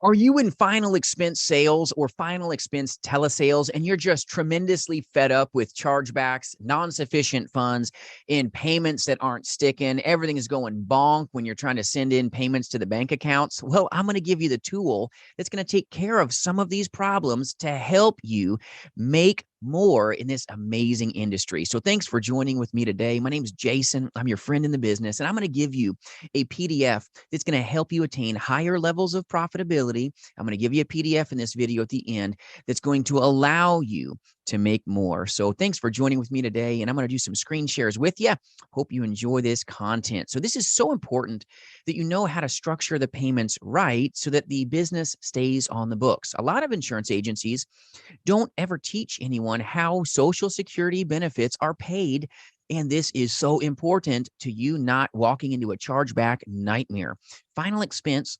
Are you in final expense sales or final expense telesales and you're just tremendously fed up with chargebacks, non-sufficient funds, and payments that aren't sticking? Everything is going bonk when you're trying to send in payments to the bank accounts. Well, I'm going to give you the tool that's going to take care of some of these problems to help you make more in this amazing industry. So thanks for joining with me today. My name is Jason. I'm your friend in the business, and I'm going to give you a PDF that's going to help you attain higher levels of profitability. I'm going to give you a PDF in this video at the end that's going to allow you to make more. So thanks for joining with me today, and I'm going to do some screen shares with you. Hope you enjoy this content. So this is so important that you know how to structure the payments right so that the business stays on the books. A lot of insurance agencies don't ever teach anyone how Social Security benefits are paid. And this is so important to you not walking into a chargeback nightmare. Final expense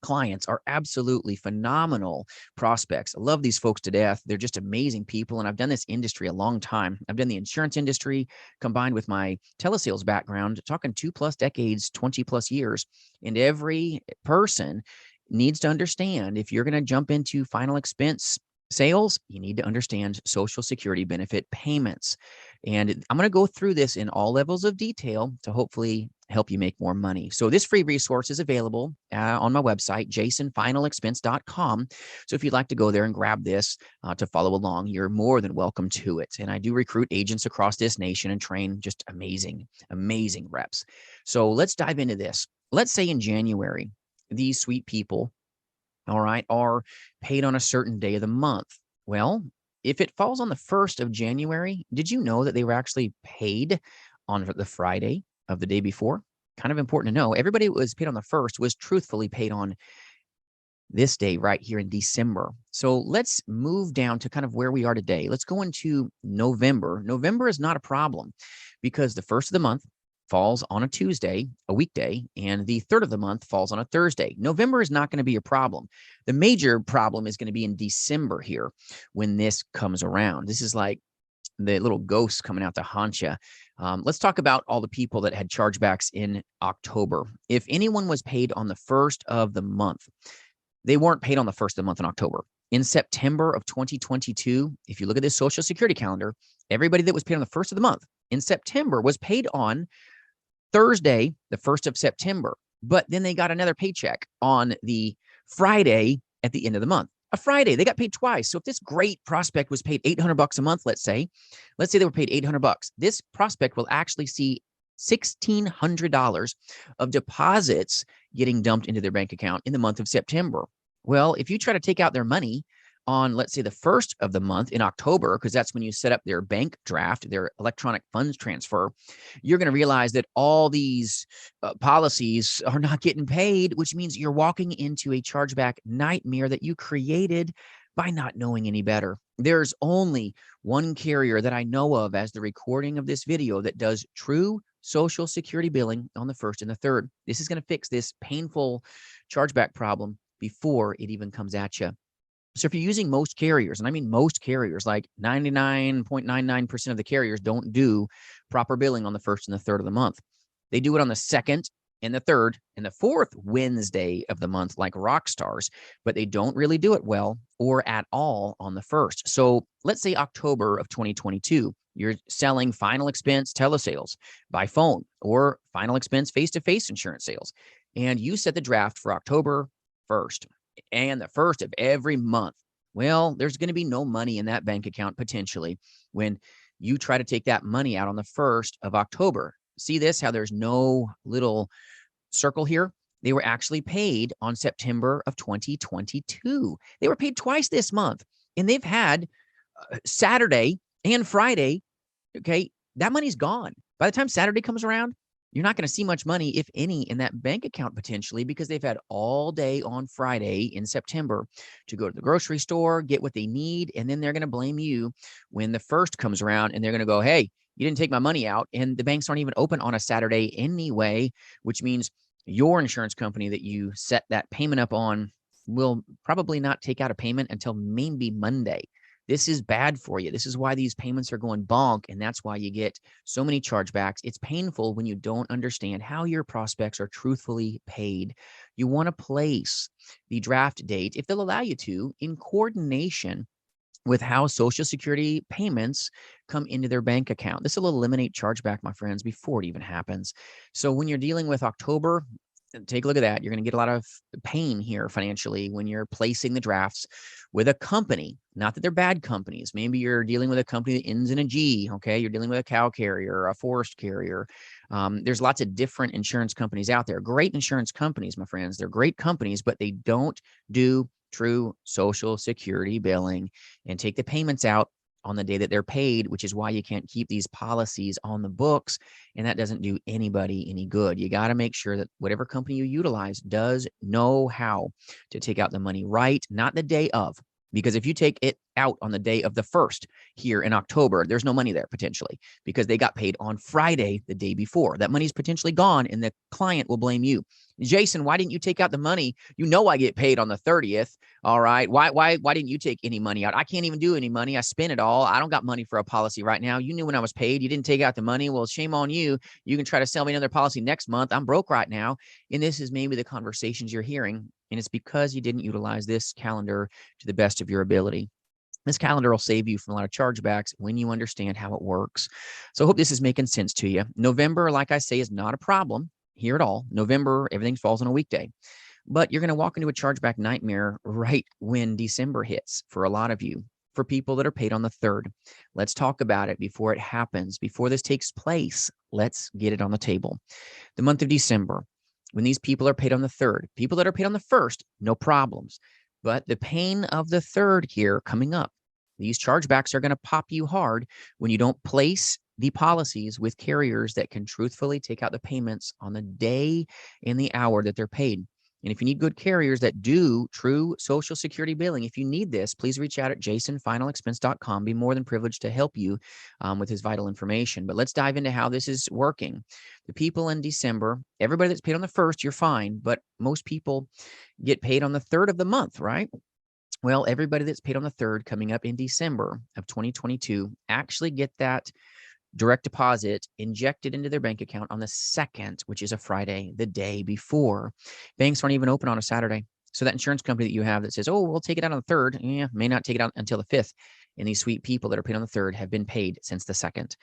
clients are absolutely phenomenal prospects. I love these folks to death. They're just amazing people. And I've done this industry a long time. I've done the insurance industry combined with my telesales background, talking 2+ decades, 20+ years. And every person needs to understand, if you're going to jump into final expense sales, you need to understand Social Security benefit payments. And I'm going to go through this in all levels of detail to hopefully help you make more money. So this free resource is available on my website, jasonfinalexpense.com. So if you'd like to go there and grab this to follow along, you're more than welcome to it. And I do recruit agents across this nation and train just amazing, amazing reps. So let's dive into this. Let's say in January, these sweet people, all right, are paid on a certain day of the month. Well, if it falls on the 1st of January, did you know that they were actually paid on the Friday of the day before? Kind of important to know. Everybody who was paid on the 1st was truthfully paid on this day right here in December. So let's move down to kind of where we are today. Let's go into November. November is not a problem because the 1st of the month falls on a Tuesday, a weekday, and the 3rd of the month falls on a Thursday. November is not going to be a problem. The major problem is going to be in December here when this comes around. This is like the little ghosts coming out to haunt you. Let's talk about all the people that had chargebacks in October. If anyone was paid on the 1st of the month, they weren't paid on the 1st of the month in October. In September of 2022, if you look at this Social Security calendar, everybody that was paid on the 1st of the month in September was paid on Thursday, the 1st of September, but then they got another paycheck on the Friday at the end of the month. A Friday, they got paid twice. So if this great prospect was paid $800 a month, let's say they were paid $800, this prospect will actually see $1,600 of deposits getting dumped into their bank account in the month of September. Well, if you try to take out their money on, let's say, the 1st of the month in October, because that's when you set up their bank draft, their electronic funds transfer, you're going to realize that all these policies are not getting paid, which means you're walking into a chargeback nightmare that you created by not knowing any better. There's only one carrier that I know of as the recording of this video that does true Social Security billing on the 1st and the 3rd. This is going to fix this painful chargeback problem before it even comes at you. So if you're using most carriers, and I mean most carriers, like 99.99% of the carriers don't do proper billing on the 1st and the 3rd of the month. They do it on the 2nd and the 3rd and the 4th Wednesday of the month, like rock stars, but they don't really do it well or at all on the 1st. So let's say October of 2022, you're selling final expense telesales by phone or final expense face-to-face insurance sales, and you set the draft for October 1st. And the 1st of every month. Well, there's going to be no money in that bank account potentially when you try to take that money out on the 1st of October. See this, how there's no little circle here? They were actually paid on September of 2022. They were paid twice this month, and they've had Saturday and Friday. Okay, that money's gone. By the time Saturday comes around, you're not going to see much money, if any, in that bank account potentially, because they've had all day on Friday in September to go to the grocery store, get what they need, and then they're going to blame you when the 1st comes around, and they're going to go, hey, you didn't take my money out, and the banks aren't even open on a Saturday anyway, which means your insurance company that you set that payment up on will probably not take out a payment until maybe Monday. This is bad for you. This is why these payments are going bonk, and that's why you get so many chargebacks. It's painful when you don't understand how your prospects are truthfully paid. You want to place the draft date, if they'll allow you to, in coordination with how Social Security payments come into their bank account. This will eliminate chargeback, my friends, before it even happens. So when you're dealing with October, take a look at that. You're going to get a lot of pain here financially when you're placing the drafts with a company. Not that they're bad companies. Maybe you're dealing with a company that ends in a G. Okay, you're dealing with a cow carrier, a forest carrier. There's lots of different insurance companies out there. Great insurance companies, my friends. They're great companies, but they don't do true Social Security billing and take the payments out on the day that they're paid, which is why you can't keep these policies on the books. And that doesn't do anybody any good. You got to make sure that whatever company you utilize does know how to take out the money right, not the day of. Because if you take it out on the day of the 1st here in October, there's no money there potentially because they got paid on Friday the day before. That money's potentially gone and the client will blame you. Jason, why didn't you take out the money? You know I get paid on the 30th. All right. Why didn't you take any money out? I can't even do any money. I spent it all. I don't got money for a policy right now. You knew when I was paid. You didn't take out the money. Well, shame on you. You can try to sell me another policy next month. I'm broke right now. And this is maybe the conversations you're hearing. And it's because you didn't utilize this calendar to the best of your ability. This calendar will save you from a lot of chargebacks when you understand how it works. So I hope this is making sense to you. November, like I say, is not a problem here at all. November, everything falls on a weekday. But you're going to walk into a chargeback nightmare right when December hits for a lot of you, for people that are paid on the 3rd. Let's talk about it before it happens, before this takes place. Let's get it on the table. The month of December, when these people are paid on the 3rd, people that are paid on the 1st, no problems. But the pain of the 3rd here coming up, these chargebacks are going to pop you hard when you don't place the policies with carriers that can truthfully take out the payments on the day and the hour that they're paid. And if you need good carriers that do true Social Security billing, if you need this, please reach out at jasonfinalexpense.com. Be more than privileged to help you with his vital information. But let's dive into how this is working. The people in December, everybody that's paid on the 1st, you're fine. But most people get paid on the 3rd of the month, right? Well, everybody that's paid on the 3rd coming up in December of 2022 actually get that direct deposit injected into their bank account on the 2nd, which is a Friday, the day before. Banks aren't even open on a Saturday. So that insurance company that you have that says, oh, we'll take it out on the 3rd, may not take it out until the 5th. And these sweet people that are paid on the 3rd have been paid since the 2nd.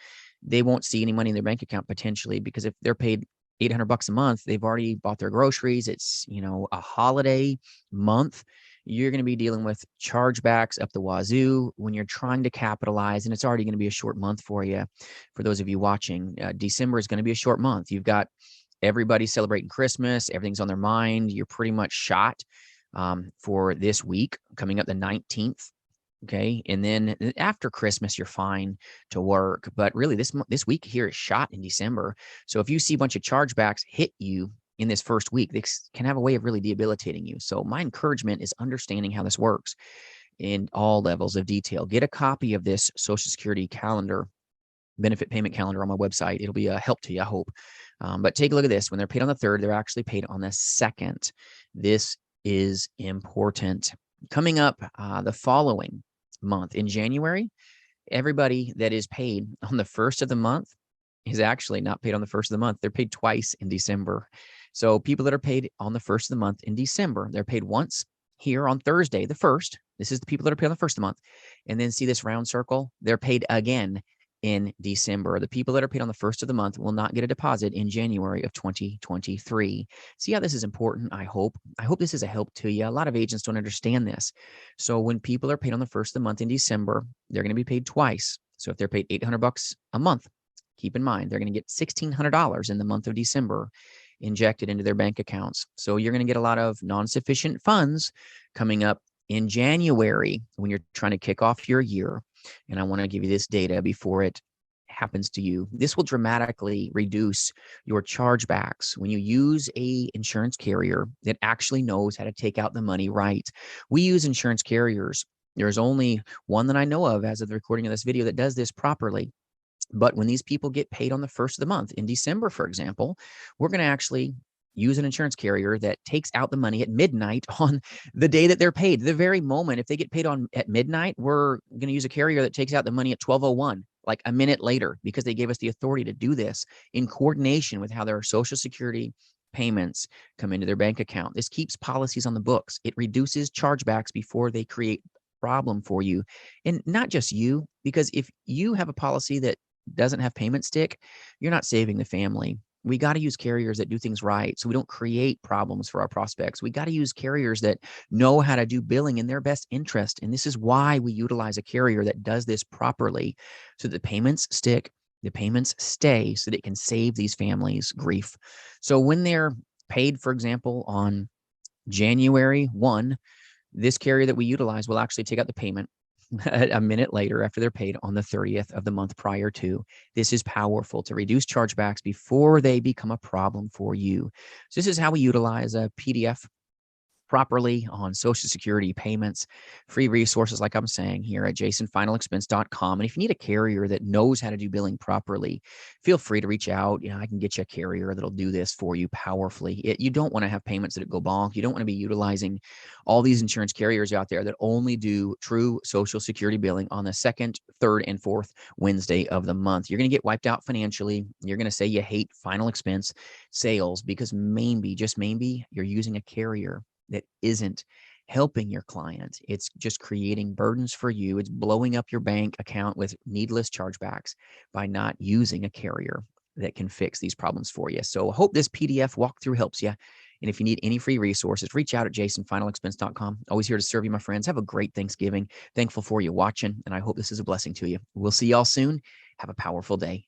They won't see any money in their bank account potentially because if they're paid $800 a month, they've already bought their groceries. It's, a holiday month. You're going to be dealing with chargebacks up the wazoo when you're trying to capitalize, and it's already going to be a short month for you. For those of you watching, December is going to be a short month. You've got everybody celebrating Christmas. Everything's on their mind. You're pretty much shot for this week coming up the 19th. Okay. And then after Christmas, you're fine to work. But really, this week here is shot in December. So if you see a bunch of chargebacks hit you in this first week, this can have a way of really debilitating you. So my encouragement is understanding how this works in all levels of detail. Get a copy of this Social Security calendar, benefit payment calendar on my website. It'll be a help to you, I hope. But take a look at this. When they're paid on the 3rd, they're actually paid on the 2nd. This is important. Coming up the following month in January, everybody that is paid on the 1st of the month is actually not paid on the 1st of the month. They're paid twice in December. So people that are paid on the 1st of the month in December, they're paid once here on Thursday, the 1st. This is the people that are paid on the 1st of the month. And then see this round circle? They're paid again in December. The people that are paid on the 1st of the month will not get a deposit in January of 2023. See how this is important? I hope this is a help to you. A lot of agents don't understand this. So when people are paid on the 1st of the month in December, they're going to be paid twice. So if they're paid $800 a month, keep in mind, they're going to get $1,600 in the month of December injected into their bank accounts. So you're going to get a lot of non-sufficient funds coming up in January when you're trying to kick off your year. And I want to give you this data before it happens to you. This will dramatically reduce your chargebacks when you use a insurance carrier that actually knows how to take out the money right. We use insurance carriers. There's only one that I know of as of the recording of this video that does this properly. But when these people get paid on the 1st of the month, in December, for example, we're going to actually use an insurance carrier that takes out the money at midnight on the day that they're paid. The very moment, if they get paid at midnight, we're going to use a carrier that takes out the money at 12:01, like a minute later, because they gave us the authority to do this in coordination with how their Social Security payments come into their bank account. This keeps policies on the books. It reduces chargebacks before they create problem for you. And not just you, because if you have a policy that doesn't have payment stick, you're not saving the family. We got to use carriers that do things right so we don't create problems for our prospects. We got to use carriers that know how to do billing in their best interest. And this is why we utilize a carrier that does this properly so the payments stick, the payments stay, so that it can save these families grief. So when they're paid, for example, on January 1, this carrier that we utilize will actually take out the payment a minute later after they're paid on the 30th of the month prior to. This is powerful to reduce chargebacks before they become a problem for you. So this is how we utilize a PDF properly on Social Security payments, free resources like I'm saying here at jasonfinalexpense.com. And if you need a carrier that knows how to do billing properly, feel free to reach out. I can get you a carrier that'll do this for you powerfully. You don't want to have payments that go bonk. You don't want to be utilizing all these insurance carriers out there that only do true Social Security billing on the second, third, and fourth Wednesday of the month. You're going to get wiped out financially. You're going to say you hate Final Expense Sales because maybe, just maybe, you're using a carrier that isn't helping your client. It's just creating burdens for you. It's blowing up your bank account with needless chargebacks by not using a carrier that can fix these problems for you. So I hope this PDF walkthrough helps you. And if you need any free resources, reach out at jasonfinalexpense.com. Always here to serve you, my friends. Have a great Thanksgiving. Thankful for you watching, and I hope this is a blessing to you. We'll see y'all soon. Have a powerful day.